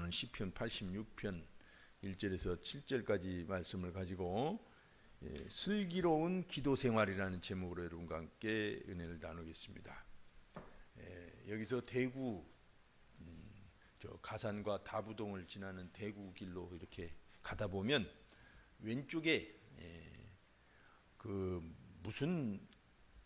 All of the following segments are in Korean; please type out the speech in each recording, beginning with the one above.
오늘 시편 86편 1절에서 7절까지 말씀을 가지고 슬기로운 기도 생활이라는 제목으로 여러분과 함께 은혜를 나누겠습니다. 여기서 대구 저 가산과 다부동을 지나는 대구 길로 이렇게 가다 보면 왼쪽에 그 무슨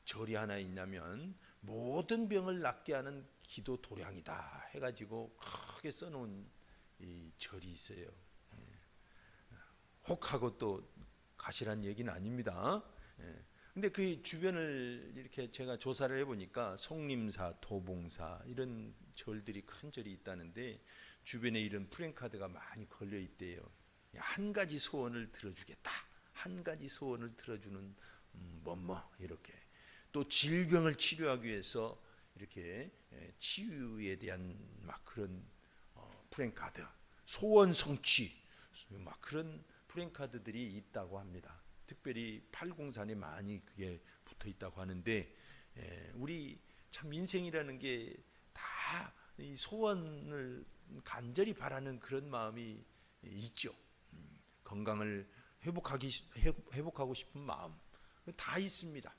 절이 하나 있냐면 모든 병을 낫게 하는 기도 도량이다 해가지고 크게 써놓은 이 절이 있어요. 혹하고 또 가시란 얘기는 아닙니다. 근데 그 주변을 이렇게 제가 조사를 해보니까 송림사, 도봉사 이런 절들이 큰 절이 있다는데 주변에 이런 프랜카드가 많이 걸려 있대요. 한 가지 소원을 들어주겠다. 한 가지 소원을 들어주는 이렇게 또 질병을 치료하기 위해서 이렇게 치유에 대한 막 그런 프랜카드, 소원 성취 막 그런 프랜카드들이 있다고 합니다. 특별히 팔공산에 많이 그게 붙어 있다고 하는데 우리 참 인생이라는 게 다 이 소원을 간절히 바라는 그런 마음이 있죠. 건강을 회복하고 싶은 마음 다 있습니다.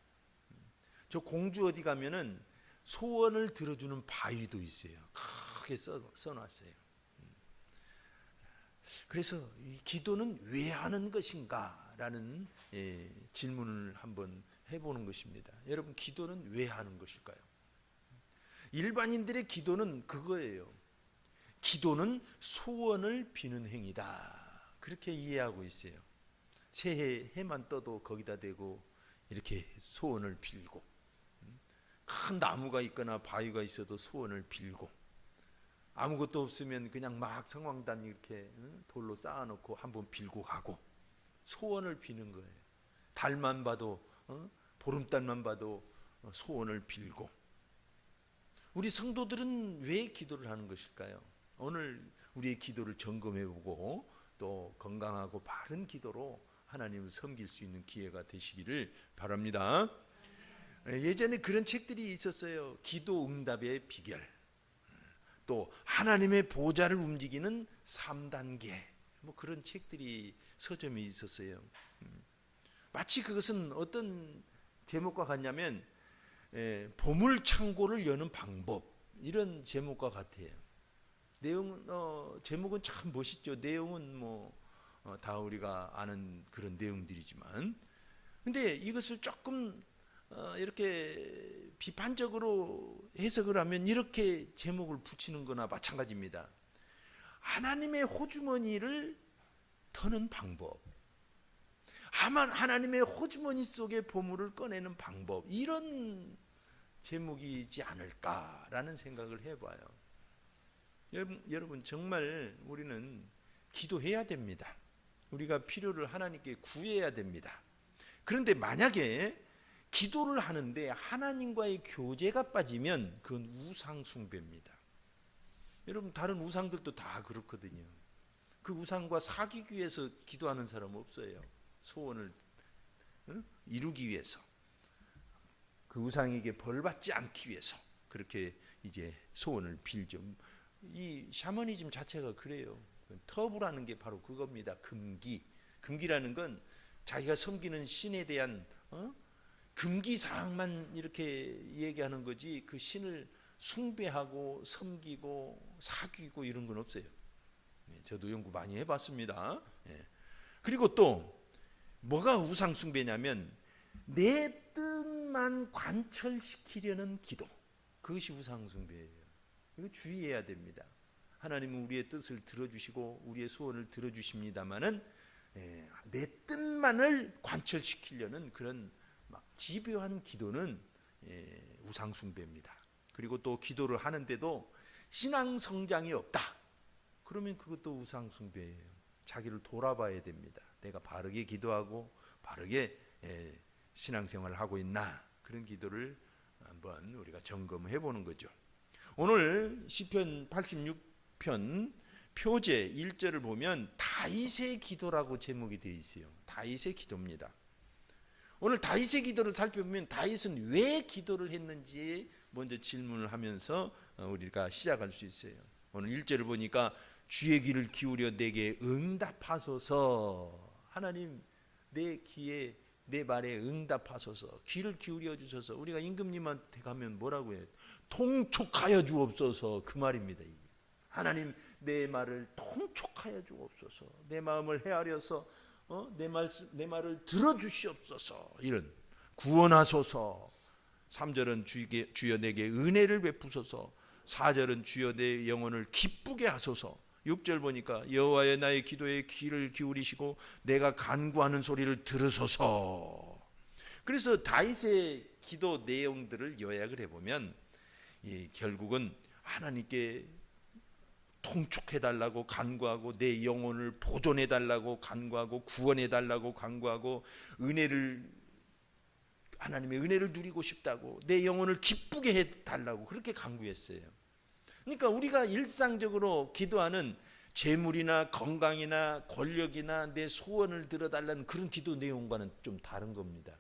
저 공주 어디 가면은 소원을 들어주는 바위도 있어요. 크게 써놨어요. 그래서 이 기도는 왜 하는 것인가 라는 질문을 한번 해보는 것입니다. 여러분, 기도는 왜 하는 것일까요? 일반인들의 기도는 그거예요. 기도는 소원을 비는 행위다, 그렇게 이해하고 있어요. 새해 해만 떠도 거기다 대고 이렇게 소원을 빌고, 큰 나무가 있거나 바위가 있어도 소원을 빌고, 아무것도 없으면 그냥 막 성황단 이렇게 돌로 쌓아놓고 한번 빌고 가고, 소원을 비는 거예요. 달만 봐도 보름달만 봐도 소원을 빌고. 우리 성도들은 왜 기도를 하는 것일까요? 오늘 우리의 기도를 점검해보고 또 건강하고 바른 기도로 하나님을 섬길 수 있는 기회가 되시기를 바랍니다. 예전에 그런 책들이 있었어요. 기도 응답의 비결, 또 하나님의 보좌를 움직이는 3단계 뭐 그런 책들이 서점에 있었어요. 마치 그것은 어떤 제목과 같냐면 보물 창고를 여는 방법, 이런 제목과 같아요. 제목은 참 멋있죠. 내용은 다 우리가 아는 그런 내용들이지만, 근데 이것을 조금 이렇게 비판적으로 해석을 하면 이렇게 제목을 붙이는 거나 마찬가지입니다. 하나님의 호주머니를 터는 방법, 하나님의 호주머니 속의 보물을 꺼내는 방법, 이런 제목이지 않을까라는 생각을 해봐요. 여러분, 정말 우리는 기도해야 됩니다. 우리가 필요를 하나님께 구해야 됩니다. 그런데 만약에 기도를 하는데 하나님과의 교제가 빠지면 그건 우상 숭배입니다. 여러분, 다른 우상들도 다 그렇거든요. 그 우상과 사귀기 위해서 기도하는 사람 없어요. 소원을 이루기 위해서, 그 우상에게 벌 받지 않기 위해서 그렇게 이제 소원을 빌죠. 이 샤머니즘 자체가 그래요. 터부라는 게 바로 그겁니다. 금기라는 건 자기가 섬기는 신에 대한 금기사항만 이렇게 얘기하는 거지, 그 신을 숭배하고 섬기고 사귀고 이런 건 없어요. 저도 연구 많이 해봤습니다. 그리고 또 뭐가 우상 숭배냐면 내 뜻만 관철시키려는 기도, 그것이 우상 숭배예요. 이거 주의해야 됩니다. 하나님은 우리의 뜻을 들어주시고 우리의 소원을 들어주십니다마는 내 뜻만을 관철시키려는 그런 막 집요한 기도는 우상 숭배입니다. 그리고 또 기도를 하는데도 신앙 성장이 없다, 그러면 그것도 우상 숭배예요. 자기를 돌아봐야 됩니다. 내가 바르게 기도하고 바르게 신앙생활을 하고 있나, 그런 기도를 한번 우리가 점검해 보는 거죠. 오늘 시편 86편 표제 1절을 보면 다윗의 기도라고 제목이 되어 있어요. 다윗의 기도입니다. 오늘 다윗의 기도를 살펴보면 다윗은 왜 기도를 했는지 먼저 질문을 하면서 우리가 시작할 수 있어요. 오늘 1절을 보니까 주의 귀를 기울여 내게 응답하소서. 하나님 내 귀에 내 말에 응답하소서. 귀를 기울여 주셔서. 우리가 임금님한테 가면 뭐라고 해요? 통촉하여 주옵소서. 그 말입니다. 이게. 하나님 내 말을 통촉하여 주옵소서. 내 마음을 헤아려서 내 말을 들어주시옵소서. 이런 구원하소서. 3절은 주여 내게 은혜를 베푸소서. 4절은 주여 내 영혼을 기쁘게 하소서. 6절 보니까 여호와여 나의 기도에 귀를 기울이시고 내가 간구하는 소리를 들으소서. 그래서 다윗의 기도 내용들을 요약을 해보면 결국은 하나님께 통촉해달라고 간구하고, 내 영혼을 보존해달라고 간구하고, 구원해달라고 간구하고, 하나님의 은혜를 누리고 싶다고, 내 영혼을 기쁘게 해달라고 그렇게 간구했어요. 그러니까 우리가 일상적으로 기도하는 재물이나 건강이나 권력이나 내 소원을 들어달라는 그런 기도 내용과는 좀 다른 겁니다.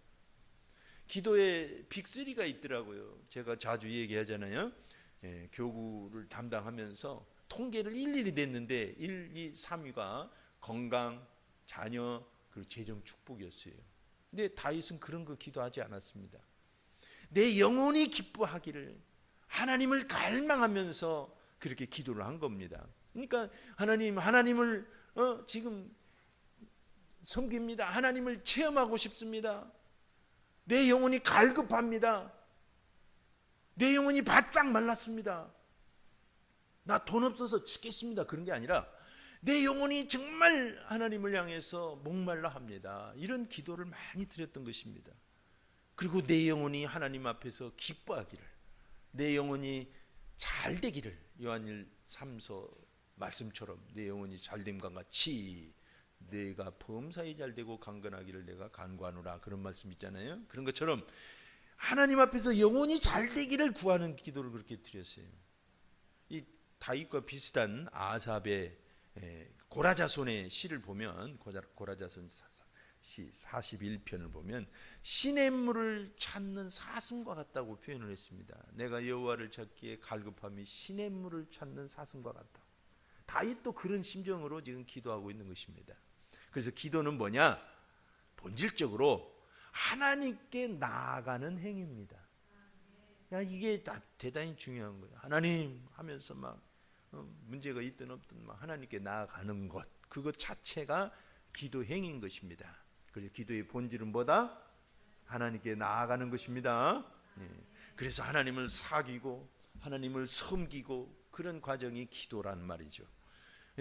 기도에 빅3가 있더라고요. 제가 자주 얘기하잖아요. 교구를 담당하면서 통계를 일일이 냈는데 1, 2, 3위가 건강, 자녀, 그리고 재정 축복이었어요. 근데 다윗은 그런 거 기도하지 않았습니다. 내 영혼이 기뻐하기를, 하나님을 갈망하면서 그렇게 기도를 한 겁니다. 그러니까 하나님을 지금 섬깁니다. 하나님을 체험하고 싶습니다. 내 영혼이 갈급합니다. 내 영혼이 바짝 말랐습니다. 나 돈 없어서 죽겠습니다. 그런 게 아니라 내 영혼이 정말 하나님을 향해서 목말라 합니다. 이런 기도를 많이 드렸던 것입니다. 그리고 내 영혼이 하나님 앞에서 기뻐하기를, 내 영혼이 잘 되기를, 요한일 3서 말씀처럼 내 영혼이 잘됨과 같이 내가 범사에 잘 되고 강건하기를 내가 간구하노라, 그런 말씀 있잖아요. 그런 것처럼 하나님 앞에서 영혼이 잘 되기를 구하는 기도를 그렇게 드렸어요. 이 다윗과 비슷한 아삽의 고라자손의 시를 보면, 고라자손 시 41편을 보면 시냇물을 찾는 사슴과 같다고 표현을 했습니다. 내가 여호와를 찾기에 갈급함이 시냇물을 찾는 사슴과 같다. 다윗도 그런 심정으로 지금 기도하고 있는 것입니다. 그래서 기도는 뭐냐? 본질적으로 하나님께 나아가는 행위입니다. 이게 대단히 중요한 거예요. 하나님 하면서 막 문제가 있든 없든 막 하나님께 나아가는 것, 그것 자체가 기도 행위인 것입니다. 그래서 기도의 본질은 뭐다? 하나님께 나아가는 것입니다. 그래서 하나님을 사귀고 하나님을 섬기고 그런 과정이 기도란 말이죠.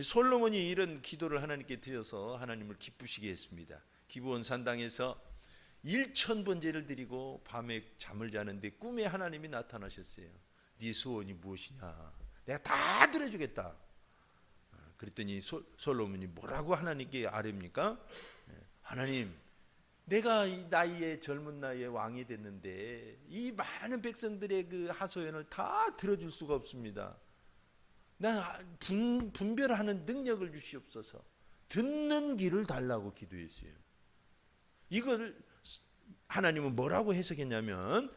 솔로몬이 이런 기도를 하나님께 드려서 하나님을 기쁘시게 했습니다. 기브온 산당에서 1000번제를 드리고 밤에 잠을 자는데 꿈에 하나님이 나타나셨어요. 네 소원이 무엇이냐? 내가 다 들어주겠다. 그랬더니 솔로몬이 뭐라고 하나님께 아뢰입니까? 하나님, 내가 이 나이에, 젊은 나이에 왕이 됐는데 이 많은 백성들의 그 하소연을 다 들어줄 수가 없습니다. 나 분별하는 능력을 주시옵소서. 듣는 귀를 달라고 기도했어요. 이걸 하나님은 뭐라고 해석했냐면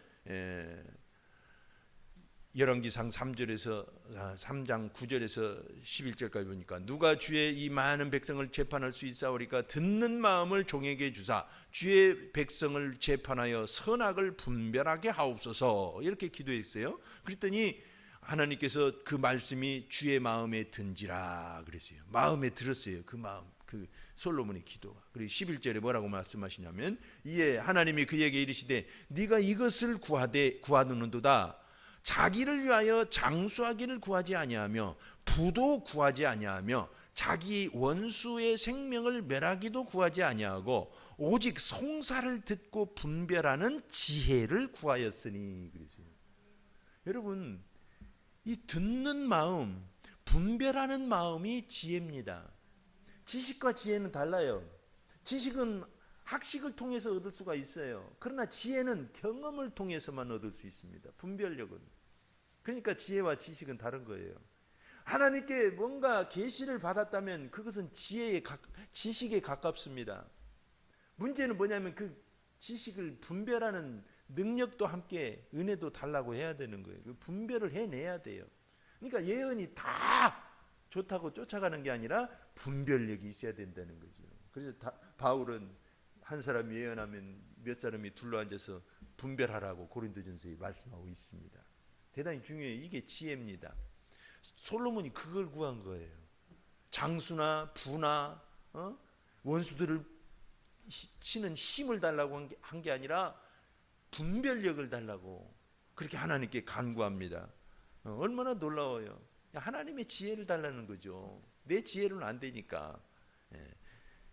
열왕기상 3장 9절에서 11절까지 보니까 누가 주의 이 많은 백성을 재판할 수 있사오리까 듣는 마음을 종에게 주사 주의 백성을 재판하여 선악을 분별하게 하옵소서, 이렇게 기도했어요. 그랬더니 하나님께서 그 말씀이 주의 마음에 든지라 그랬어요. 마음에 들었어요. 그 마음, 그 솔로몬의 기도가. 그리고 11절에 뭐라고 말씀하시냐면 이에 하나님이 그에게 이르시되 네가 이것을 구하노는도다. 자기를 위하여 장수하기를 구하지 아니하며 부도 구하지 아니하며 자기 원수의 생명을 멸하기도 구하지 아니하고 오직 송사를 듣고 분별하는 지혜를 구하였으니 그랬어요. 여러분, 이 듣는 마음, 분별하는 마음이 지혜입니다. 지식과 지혜는 달라요. 지식은 학식을 통해서 얻을 수가 있어요. 그러나 지혜는 경험을 통해서만 얻을 수 있습니다. 분별력은. 그러니까 지혜와 지식은 다른 거예요. 하나님께 뭔가 계시를 받았다면 그것은 지식에 가깝습니다. 문제는 뭐냐면 그 지식을 분별하는 능력도 함께 은혜도 달라고 해야 되는 거예요. 분별을 해내야 돼요. 그러니까 예언이 다 좋다고 쫓아가는 게 아니라 분별력이 있어야 된다는 거죠. 그래서 바울은 한 사람이 예언하면 몇 사람이 둘러앉아서 분별하라고 고린도전서에 말씀하고 있습니다. 대단히 중요해요. 이게 지혜입니다. 솔로몬이 그걸 구한 거예요. 장수나 부나 원수들을 치는 힘을 달라고 한 게 아니라 분별력을 달라고 그렇게 하나님께 간구합니다. 얼마나 놀라워요. 하나님의 지혜를 달라는 거죠. 내 지혜로는 안 되니까.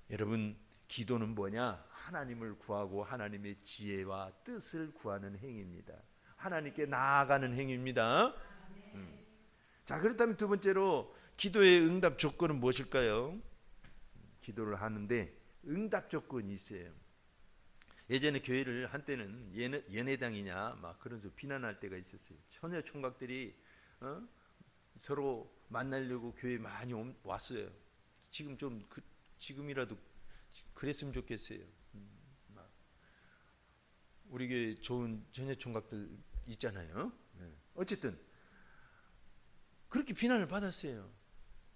여러분, 기도는 뭐냐? 하나님을 구하고 하나님의 지혜와 뜻을 구하는 행위입니다. 하나님께 나아가는 행위입니다. 자, 그렇다면 두 번째로 기도의 응답 조건은 무엇일까요? 기도를 하는데 응답 조건이 있어요. 예전에 교회를 한때는 연회당이냐 막 그런 좀 비난할 때가 있었어요. 처녀 총각들이 서로 만나려고 교회 많이 왔어요. 지금 좀 지금이라도 그랬으면 좋겠어요. 우리 교회 좋은 처녀 총각들 있잖아요. 어쨌든 그렇게 비난을 받았어요.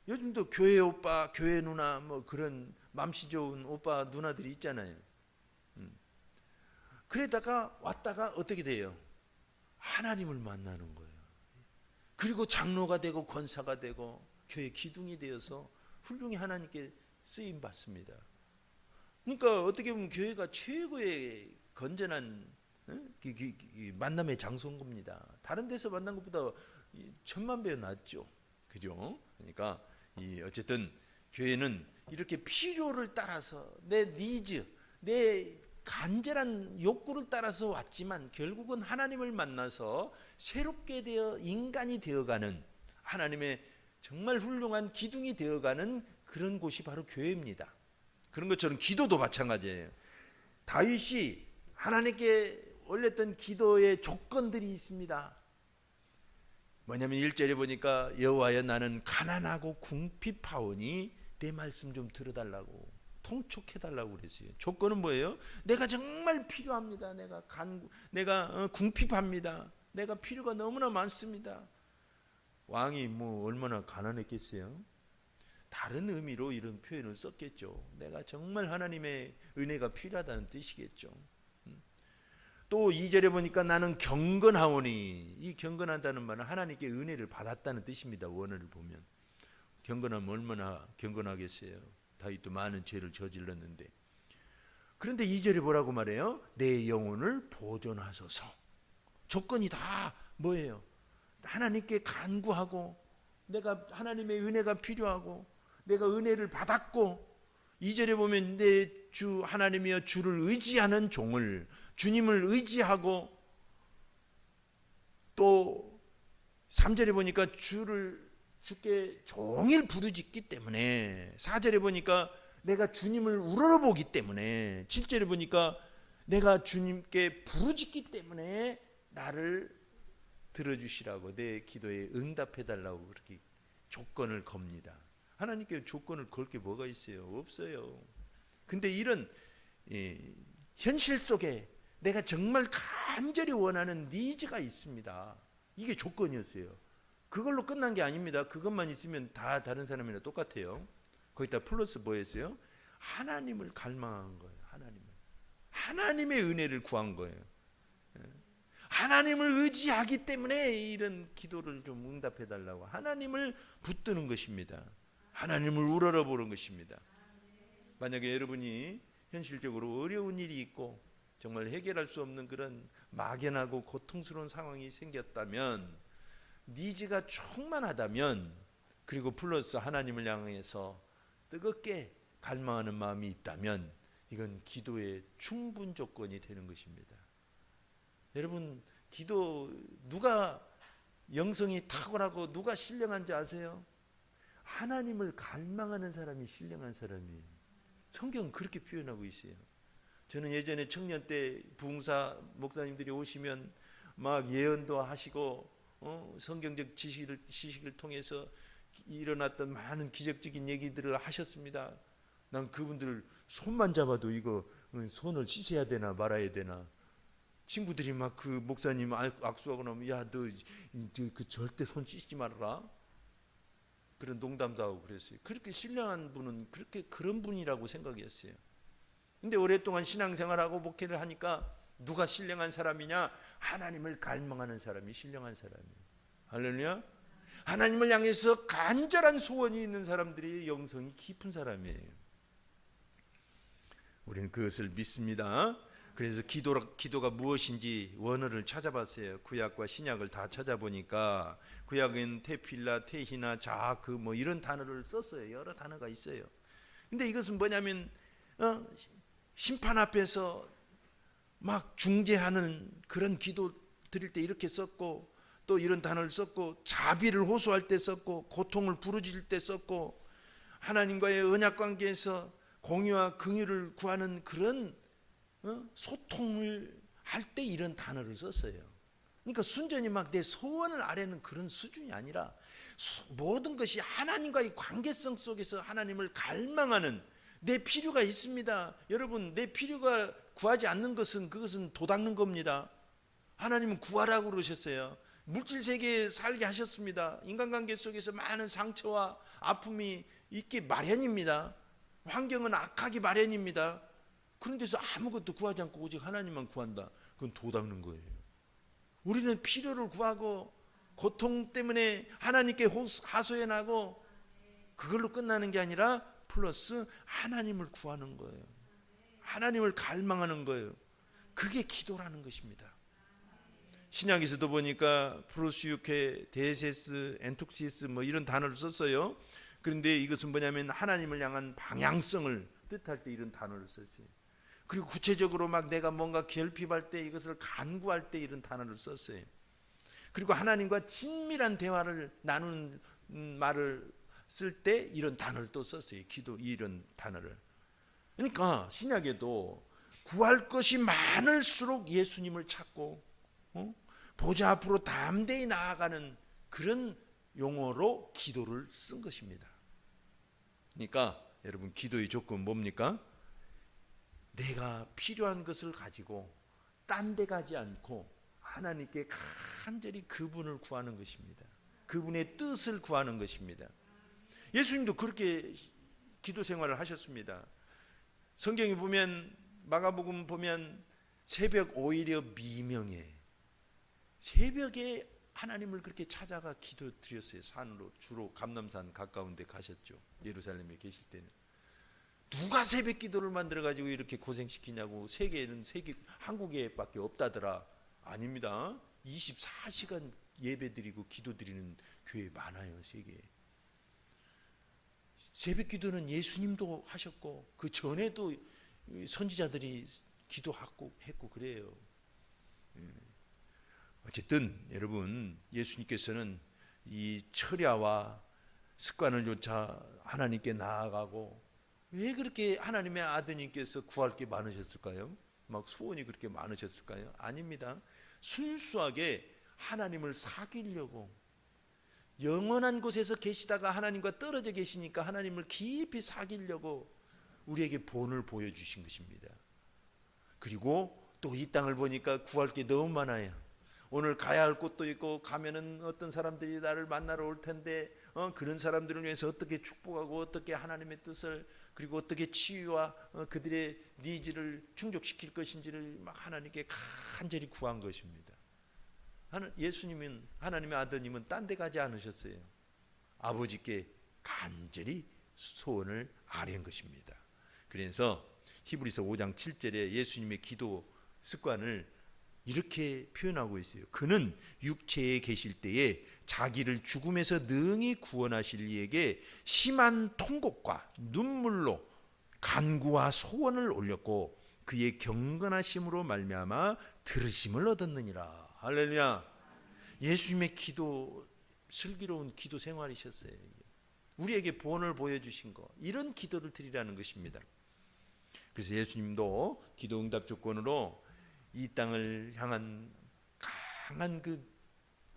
요즘도 교회 오빠, 교회 누나 뭐 그런 맘씨 좋은 오빠 누나들이 있잖아요. 그러다가 왔다가 어떻게 돼요? 하나님을 만나는 거예요. 그리고 장로가 되고 권사가 되고 교회 기둥이 되어서 훌륭히 하나님께 쓰임 받습니다. 그러니까 어떻게 보면 교회가 최고의 건전한 만남의 장소인 겁니다. 다른 데서 만난 것보다 천만 배 낫죠. 그죠? 그러니까 어쨌든 교회는 이렇게 필요를 따라서 내 니즈, 내 간절한 욕구를 따라서 왔지만 결국은 하나님을 만나서 새롭게 되어 인간이 되어가는 하나님의 정말 훌륭한 기둥이 되어가는 그런 곳이 바로 교회입니다. 그런 것처럼 기도도 마찬가지예요. 다윗이 하나님께 올렸던 기도의 조건들이 있습니다. 뭐냐면 1절에 보니까 여호와여 나는 가난하고 궁핍하오니 내 말씀 좀 들어달라고 통촉해달라고 그랬어요. 조건은 뭐예요? 내가 정말 필요합니다. 내가 궁핍합니다. 내가 필요가 너무나 많습니다. 왕이 뭐 얼마나 가난했겠어요? 다른 의미로 이런 표현을 썼겠죠. 내가 정말 하나님의 은혜가 필요하다는 뜻이겠죠. 또 2절에 보니까 나는 경건하오니, 이 경건한다는 말은 하나님께 은혜를 받았다는 뜻입니다. 원어를 보면 경건하면 얼마나 경건하겠어요. 다윗도 많은 죄를 저질렀는데. 그런데 2절에 뭐라고 말해요? 내 영혼을 보존하소서. 조건이 다 뭐예요? 하나님께 간구하고 내가 하나님의 은혜가 필요하고 내가 은혜를 받았고, 2절에 보면 내 주 하나님이여 주를 의지하는 종을, 주님을 의지하고, 또 3절에 보니까 주께 종일 부르짖기 때문에, 4절에 보니까 내가 주님을 우러러보기 때문에, 7절에 보니까 내가 주님께 부르짖기 때문에 나를 들어주시라고, 내 기도에 응답해달라고 그렇게 조건을 겁니다. 하나님께 조건을 걸 게 뭐가 있어요? 없어요. 근데 이런 현실 속에 내가 정말 간절히 원하는 니즈가 있습니다. 이게 조건이었어요. 그걸로 끝난 게 아닙니다. 그것만 있으면 다 다른 사람이랑 똑같아요. 거기다 플러스 뭐였어요? 하나님을 갈망한 거예요. 하나님의 은혜를 구한 거예요. 하나님을 의지하기 때문에 이런 기도를 좀 응답해 달라고 하나님을 붙드는 것입니다. 하나님을 우러러보는 것입니다. 만약에 여러분이 현실적으로 어려운 일이 있고 정말 해결할 수 없는 그런 막연하고 고통스러운 상황이 생겼다면, 니즈가 충만하다면, 그리고 플러스 하나님을 향해서 뜨겁게 갈망하는 마음이 있다면, 이건 기도의 충분 조건이 되는 것입니다. 여러분, 기도 누가 영성이 탁월하고 누가 신령한지 아세요? 하나님을 갈망하는 사람이 신령한 사람이에요. 성경은 그렇게 표현하고 있어요. 저는 예전에 청년 때 부흥사 목사님들이 오시면 막 예언도 하시고 성경적 지식을 통해서 일어났던 많은 기적적인 얘기들을 하셨습니다. 난 그분들 손만 잡아도 이거 손을 씻어야 되나 말아야 되나, 친구들이 막 그 목사님 악수하고 나면 야 너 그 절대 손 씻지 말아라. 그런 농담도 하고 그랬어요. 그렇게 신령한 분은 그런 분이라고 생각했어요. 근데 오랫동안 신앙생활하고 목회를 하니까 누가 신령한 사람이냐? 하나님을 갈망하는 사람이 신령한 사람이에요. 할렐루야. 하나님을 향해서 간절한 소원이 있는 사람들이 영성이 깊은 사람이에요. 우리는 그것을 믿습니다. 그래서 기도가 무엇인지 원어를 찾아봤어요. 구약과 신약을 다 찾아보니까 구약은 테필라, 테히나, 자크 뭐 이런 단어를 썼어요. 여러 단어가 있어요. 근데 이것은 뭐냐면 심판 앞에서 막 중재하는 그런 기도 드릴 때 이렇게 썼고, 또 이런 단어를 썼고, 자비를 호소할 때 썼고, 고통을 부르짖을 때 썼고, 하나님과의 언약 관계에서 공의와 긍휼을 구하는 그런 소통을 할 때 이런 단어를 썼어요. 그러니까 순전히 막 내 소원을 아뢰는 그런 수준이 아니라 모든 것이 하나님과의 관계성 속에서 하나님을 갈망하는, 내 필요가 있습니다. 여러분, 내 필요가 구하지 않는 것은 그것은 도닦는 겁니다. 하나님은 구하라고 그러셨어요. 물질 세계에 살게 하셨습니다. 인간관계 속에서 많은 상처와 아픔이 있기 마련입니다. 환경은 악하기 마련입니다. 그런 데서 아무것도 구하지 않고 오직 하나님만 구한다. 그건 도닦는 거예요. 우리는 필요를 구하고 고통 때문에 하나님께 하소연 하고 그걸로 끝나는 게 아니라 플러스 하나님을 구하는 거예요. 하나님을 갈망하는 거예요. 그게 기도라는 것입니다. 신약에서도 보니까 프로시우케, 데세스, 엔톡시스 뭐 이런 단어를 썼어요. 그런데 이것은 뭐냐면 하나님을 향한 방향성을 뜻할 때 이런 단어를 썼어요. 그리고 구체적으로 막 내가 뭔가 결핍할 때 이것을 간구할 때 이런 단어를 썼어요. 그리고 하나님과 친밀한 대화를 나누는 말을 쓸 때 이런 단어를 또 썼어요. 기도, 이런 단어를. 그러니까 신약에도 구할 것이 많을수록 예수님을 찾고 보좌 앞으로 담대히 나아가는 그런 용어로 기도를 쓴 것입니다. 그러니까 여러분, 기도의 조건 뭡니까? 내가 필요한 것을 가지고 딴 데 가지 않고 하나님께 간절히 그분을 구하는 것입니다. 그분의 뜻을 구하는 것입니다. 예수님도 그렇게 기도 생활을 하셨습니다. 성경에 보면, 마가복음 보면 새벽 오히려 미명에, 새벽에 하나님을 그렇게 찾아가 기도 드렸어요. 산으로, 주로 감람산 가까운 데 가셨죠. 예루살렘에 계실 때는. 누가 새벽 기도를 만들어 가지고 이렇게 고생시키냐고. 세계에는 한국에밖에 없다더라. 아닙니다. 24시간 예배 드리고 기도 드리는 교회 많아요, 세계에. 새벽 기도는 예수님도 하셨고 그 전에도 선지자들이 기도하고 했고 그래요. 어쨌든 여러분, 예수님께서는 이 철야와 습관을 쫓아 하나님께 나아가고, 왜 그렇게 하나님의 아드님께서 구할 게 많으셨을까요? 막 소원이 그렇게 많으셨을까요? 아닙니다. 순수하게 하나님을 사귀려고, 영원한 곳에서 계시다가 하나님과 떨어져 계시니까 하나님을 깊이 사귀려고 우리에게 본을 보여주신 것입니다. 그리고 또 이 땅을 보니까 구할 게 너무 많아요. 오늘 가야 할 곳도 있고, 가면은 어떤 사람들이 나를 만나러 올 텐데 그런 사람들을 위해서 어떻게 축복하고 어떻게 하나님의 뜻을, 그리고 어떻게 치유와 그들의 니즈를 충족시킬 것인지를 막 하나님께 간절히 구한 것입니다. 예수님은, 하나님의 아드님은 딴 데 가지 않으셨어요. 아버지께 간절히 소원을 아뢰는 것입니다. 그래서 히브리서 5장 7절에 예수님의 기도 습관을 이렇게 표현하고 있어요. 그는 육체에 계실 때에 자기를 죽음에서 능히 구원하실 이에게 심한 통곡과 눈물로 간구와 소원을 올렸고 그의 경건하심으로 말미암아 들으심을 얻었느니라. 할렐루야. 예수님의 기도, 슬기로운 기도 생활이셨어요. 우리에게 본을 보여주신 거, 이런 기도를 드리라는 것입니다. 그래서 예수님도 기도 응답 조건으로 이 땅을 향한 강한 그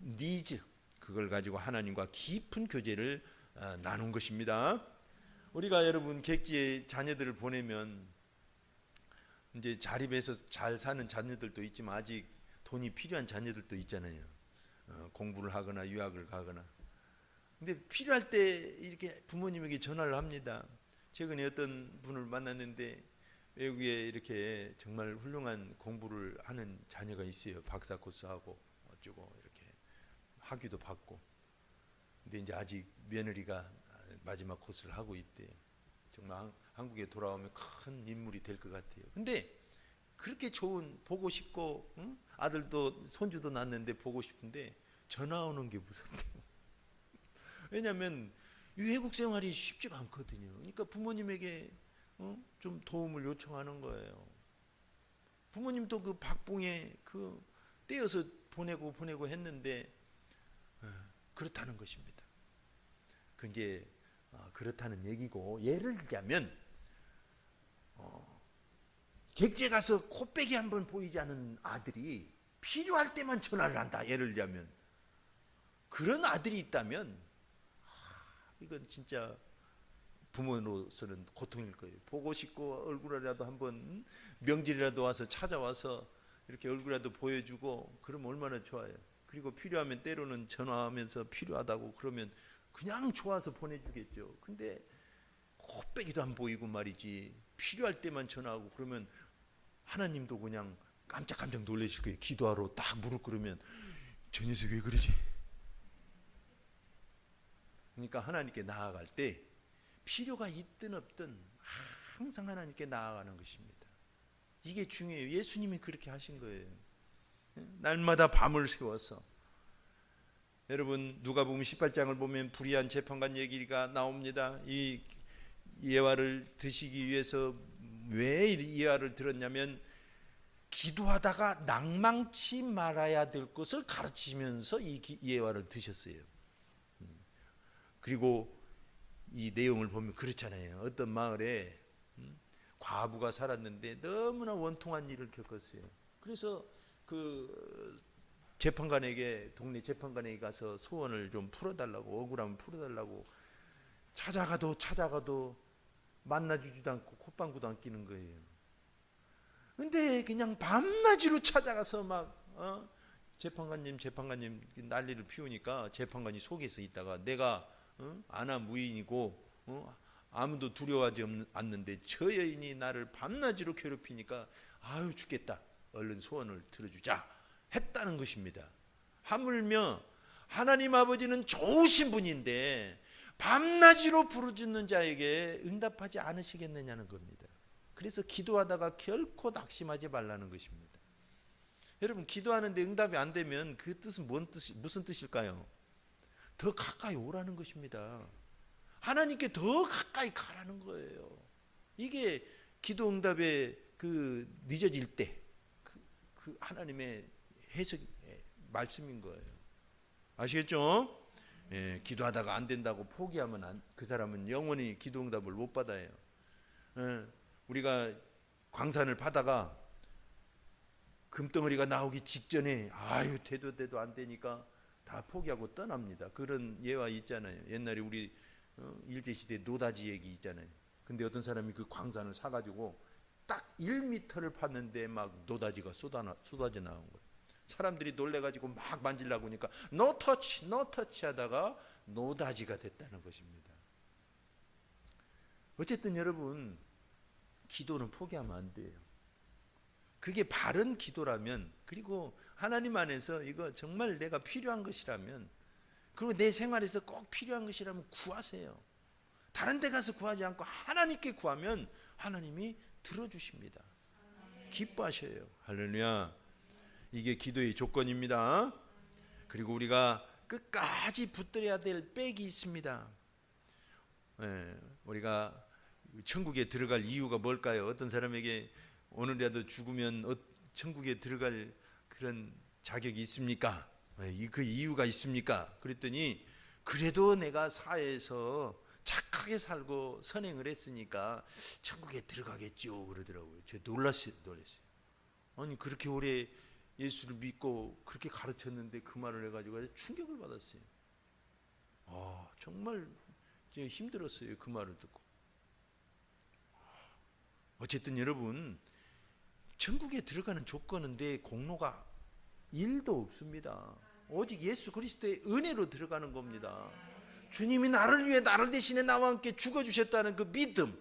니즈, 그걸 가지고 하나님과 깊은 교제를 나눈 것입니다. 우리가 여러분 객지에 자녀들을 보내면 이제 자립해서 잘 사는 자녀들도 있지만 아직 돈이 필요한 자녀들도 있잖아요. 공부를 하거나 유학을 가거나. 근데 필요할 때 이렇게 부모님에게 전화를 합니다. 최근에 어떤 분을 만났는데 외국에 이렇게 정말 훌륭한 공부를 하는 자녀가 있어요. 박사 코스하고 어쩌고 이렇게 학위도 받고. 근데 이제 아직 며느리가 마지막 코스를 하고 있대요. 정말 한국에 돌아오면 큰 인물이 될 것 같아요. 근데 그렇게 좋은, 보고 싶고, 응? 아들도 손주도 낳았는데 보고 싶은데 전화 오는 게 무섭대요. 왜냐하면 외국 생활이 쉽지가 않거든요. 그러니까 부모님에게 좀 도움을 요청하는 거예요. 부모님도 그 박봉에 그 떼어서 보내고 했는데 그렇다는 것입니다. 그 이제 그렇다는 얘기고, 예를 들자면 객지에 가서 코빼기 한번 보이지 않은 아들이 필요할 때만 전화를 한다. 예를 들자면 그런 아들이 있다면 이건 진짜 부모로서는 고통일 거예요. 보고 싶고 얼굴이라도 한번 명절이라도 와서 찾아와서 이렇게 얼굴이라도 보여주고 그러면 얼마나 좋아요. 그리고 필요하면 때로는 전화하면서 필요하다고 그러면 그냥 좋아서 보내주겠죠. 근데 코빼기도 안 보이고 말이지, 필요할 때만 전화하고 그러면 하나님도 그냥 깜짝깜짝 놀라실 거예요. 기도하러 딱 무릎 꿇으면 저 녀석 왜 그러지? 그러니까 하나님께 나아갈 때 필요가 있든 없든 항상 하나님께 나아가는 것입니다. 이게 중요해요. 예수님이 그렇게 하신 거예요. 날마다 밤을 새워서. 여러분 누가복음 18장을 보면 불의한 재판관 얘기가 나옵니다. 이 예화를 드시기 위해서 왜 이 예화를 들었냐면 기도하다가 낭망치 말아야 될 것을 가르치면서 이 예화를 드셨어요. 그리고 이 내용을 보면 그렇잖아요. 어떤 마을에 과부가 살았는데 너무나 원통한 일을 겪었어요. 그래서 그 재판관에게, 동네 재판관에게 가서 소원을 좀 풀어달라고, 억울하면 풀어달라고 찾아가도 만나주지도 않고 콧방구도 안 끼는 거예요. 근데 그냥 밤낮으로 찾아가서 막 재판관님 난리를 피우니까 재판관이 속에서 있다가 내가 아나 무인이고 아무도 두려워하지 않는데 저 여인이 나를 밤낮으로 괴롭히니까 아유 죽겠다, 얼른 소원을 들어주자 했다는 것입니다. 하물며 하나님 아버지는 좋으신 분인데 밤낮으로 부르짖는 자에게 응답하지 않으시겠느냐는 겁니다. 그래서 기도하다가 결코 낙심하지 말라는 것입니다. 여러분 기도하는데 응답이 안 되면 그 뜻은 무슨 뜻일까요? 더 가까이 오라는 것입니다. 하나님께 더 가까이 가라는 거예요. 이게 기도 응답의 그 늦어질 때 그 하나님의 해석 말씀인 거예요. 아시겠죠? 예, 기도하다가 안 된다고 포기하면 그 사람은 영원히 기도 응답을 못 받아요. 우리가 광산을 파다가 금덩어리가 나오기 직전에 아유 돼도 안 되니까 다 포기하고 떠납니다. 그런 예화 있잖아요. 옛날에 우리 일제시대 노다지 얘기 있잖아요. 근데 어떤 사람이 그 광산을 사가지고 딱 1m를 팠는데 막 노다지가 쏟아져 나온 거예요. 사람들이 놀래가지고 막 만지려고 하니까 no touch 하다가 노다지가 됐다는 것입니다. 어쨌든 여러분 기도는 포기하면 안 돼요. 그게 바른 기도라면, 그리고 하나님 안에서 이거 정말 내가 필요한 것이라면, 그리고 내 생활에서 꼭 필요한 것이라면 구하세요. 다른 데 가서 구하지 않고 하나님께 구하면 하나님이 들어주십니다. 기뻐하셔요. 할렐루야. 이게 기도의 조건입니다. 그리고 우리가 끝까지 붙들어야 될 백이 있습니다. 우리가 천국에 들어갈 이유가 뭘까요? 어떤 사람에게 오늘이라도 죽으면 천국에 들어갈 그런 자격이 있습니까? 그 이유가 있습니까? 그랬더니 그래도 내가 사회에서 착하게 살고 선행을 했으니까 천국에 들어가겠죠 그러더라고요. 제가 놀랐어요. 아니 그렇게 오래 예수를 믿고 그렇게 가르쳤는데 그 말을 해가지고 충격을 받았어요. 정말 힘들었어요. 그 말을 듣고. 어쨌든 여러분 천국에 들어가는 조건은 내 공로가 1도 없습니다. 오직 예수 그리스도의 은혜로 들어가는 겁니다. 주님이 나를 위해 나를 대신에 나와 함께 죽어주셨다는 그 믿음,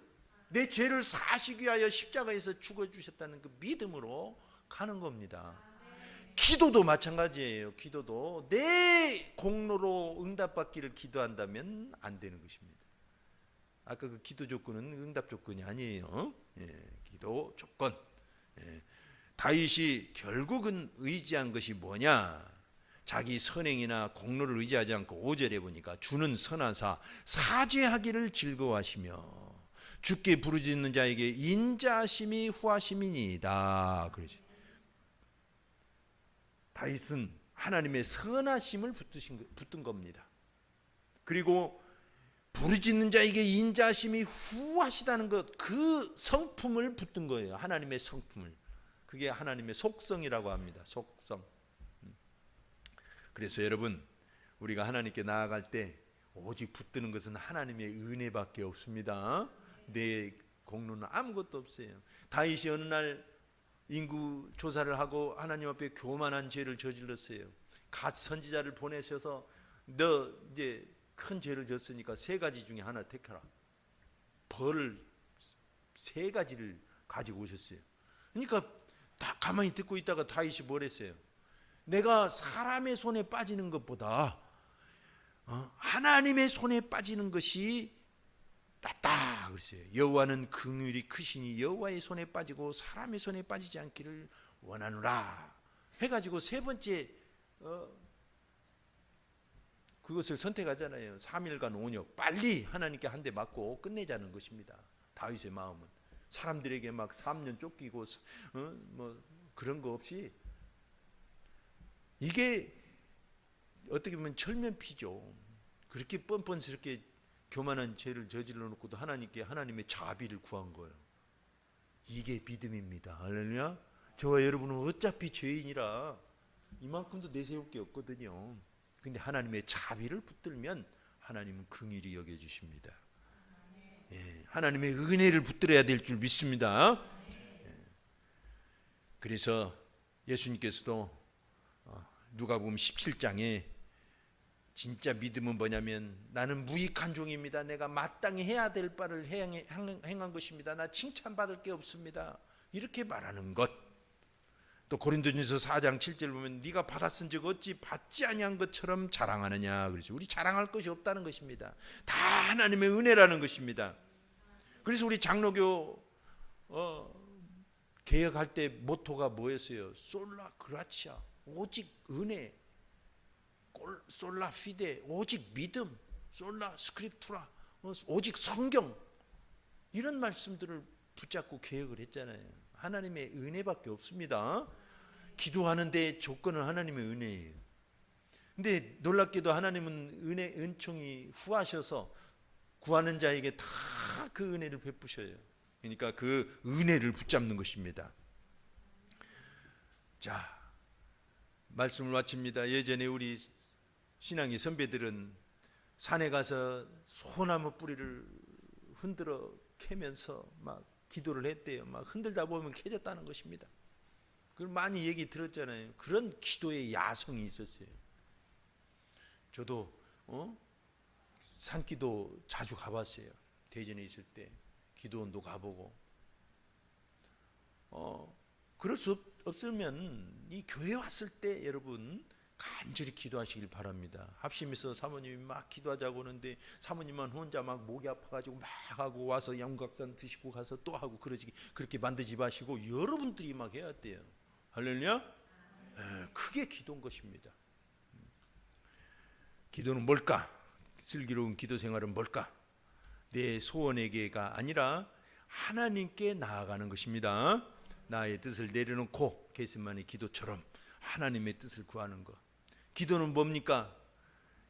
내 죄를 사시기 위하여 십자가에서 죽어주셨다는 그 믿음으로 가는 겁니다. 기도도 마찬가지예요. 기도도 내 공로로 응답받기를 기도한다면 안 되는 것입니다. 아까 그 기도 조건은 응답 조건이 아니에요. 기도 조건. 다윗이 결국은 의지한 것이 뭐냐? 자기 선행이나 공로를 의지하지 않고 5절에 보니까 주는 선하사 사죄하기를 즐거워하시며 주께 부르짖는 자에게 인자하심이 후하심이니이다. 그러지. 다윗은 하나님의 선하심을 붙든 겁니다. 그리고 부르짖는 자에게 인자하심이 후하시다는 것, 그 성품을 붙든 거예요. 하나님의 성품을. 그게 하나님의 속성이라고 합니다. 속성. 그래서 여러분, 우리가 하나님께 나아갈 때 오직 붙드는 것은 하나님의 은혜밖에 없습니다. 내 공로는 아무것도 없어요. 다윗이 어느 날 인구 조사를 하고 하나님 앞에 교만한 죄를 저질렀어요. 갓 선지자를 보내셔서 너 이제 큰 죄를 졌으니까 세 가지 중에 하나 택하라. 벌을 세 가지를 가지고 오셨어요. 그러니까 다 가만히 듣고 있다가 다윗이 뭘 했어요? 내가 사람의 손에 빠지는 것보다 하나님의 손에 빠지는 것이 낫다 그랬어요. 여호와는 긍휼이 크시니 여호와의 손에 빠지고 사람의 손에 빠지지 않기를 원하노라 해가지고 세 번째 그것을 선택하잖아요. 3일간 온역, 빨리 하나님께 한 대 맞고 끝내자는 것입니다. 다윗의 마음은 사람들에게 막 3년 쫓기고 뭐 그런 거 없이, 이게 어떻게 보면 철면피죠. 그렇게 뻔뻔스럽게 교만한 죄를 저질러 놓고도 하나님께 하나님의 자비를 구한 거예요. 이게 믿음입니다. 할렐루야. 저와 여러분은 어차피 죄인이라 이만큼도 내세울 게 없거든요. 근데 하나님의 자비를 붙들면 하나님은 긍휼히 여겨주십니다. 하나님의 은혜를 붙들어야 될 줄 믿습니다. 그래서 예수님께서도 누가복음 17장에 진짜 믿음은 뭐냐면 나는 무익한 종입니다. 내가 마땅히 해야 될 바를 행한 것입니다. 나 칭찬받을 게 없습니다. 이렇게 말하는 것. 또 고린도전서 4장 7절 보면 네가 받았은 즉 어찌 받지 아니한 것처럼 자랑하느냐. 그래서 우리 자랑할 것이 없다는 것입니다. 다 하나님의 은혜라는 것입니다. 그래서 우리 장로교 개혁할 때 모토가 뭐였어요? 솔라 그라치아, 오직 은혜. 솔라 피데, 오직 믿음. 솔라 스크립투라, 오직 성경. 이런 말씀들을 붙잡고 개혁을 했잖아요. 하나님의 은혜밖에 없습니다. 기도하는데 조건은 하나님의 은혜예요. 근데 놀랍게도 하나님은 은총이 후하셔서 구하는 자에게 다 그 은혜를 베푸셔요. 그러니까 그 은혜를 붙잡는 것입니다. 자, 말씀을 마칩니다. 예전에 우리 신앙의 선배들은 산에 가서 소나무 뿌리를 흔들어 캐면서 막 기도를 했대요. 막 흔들다 보면 캐졌다는 것입니다. 그걸 많이 얘기 들었잖아요. 그런 기도의 야성이 있었어요. 저도 산기도 자주 가봤어요. 대전에 있을 때 기도원도 가보고. 그럴 수 없으면 이 교회 왔을 때 여러분 간절히 기도하시길 바랍니다. 합심해서 사모님이 막 기도하자고 하는데 사모님만 혼자 막 목이 아파가지고 막 하고 와서 양각산 드시고 가서 또 하고 그렇게 만들지 마시고 여러분들이 막 해야 돼요. 할렐루야. 그게 기도인 것입니다. 기도는 뭘까? 슬기로운 기도 생활은 뭘까? 내 소원에게가 아니라 하나님께 나아가는 것입니다. 나의 뜻을 내려놓고 게세마네 기도처럼 하나님의 뜻을 구하는 것. 기도는 뭡니까?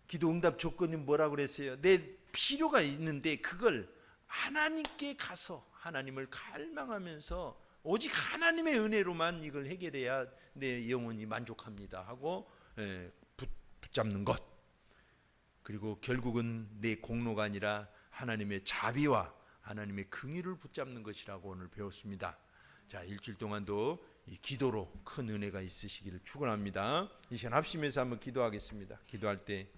기도 응답 조건이 뭐라고 그랬어요? 내 필요가 있는데 그걸 하나님께 가서 하나님을 갈망하면서 오직 하나님의 은혜로만 이걸 해결해야 내 영혼이 만족합니다 하고 붙잡는 것. 그리고 결국은 내 공로가 아니라 하나님의 자비와 하나님의 긍휼을 붙잡는 것이라고 오늘 배웠습니다. 자, 일주일 동안도 이 기도로 큰 은혜가 있으시기를 축원합니다. 이 시간 합심해서 한번 기도하겠습니다. 기도할 때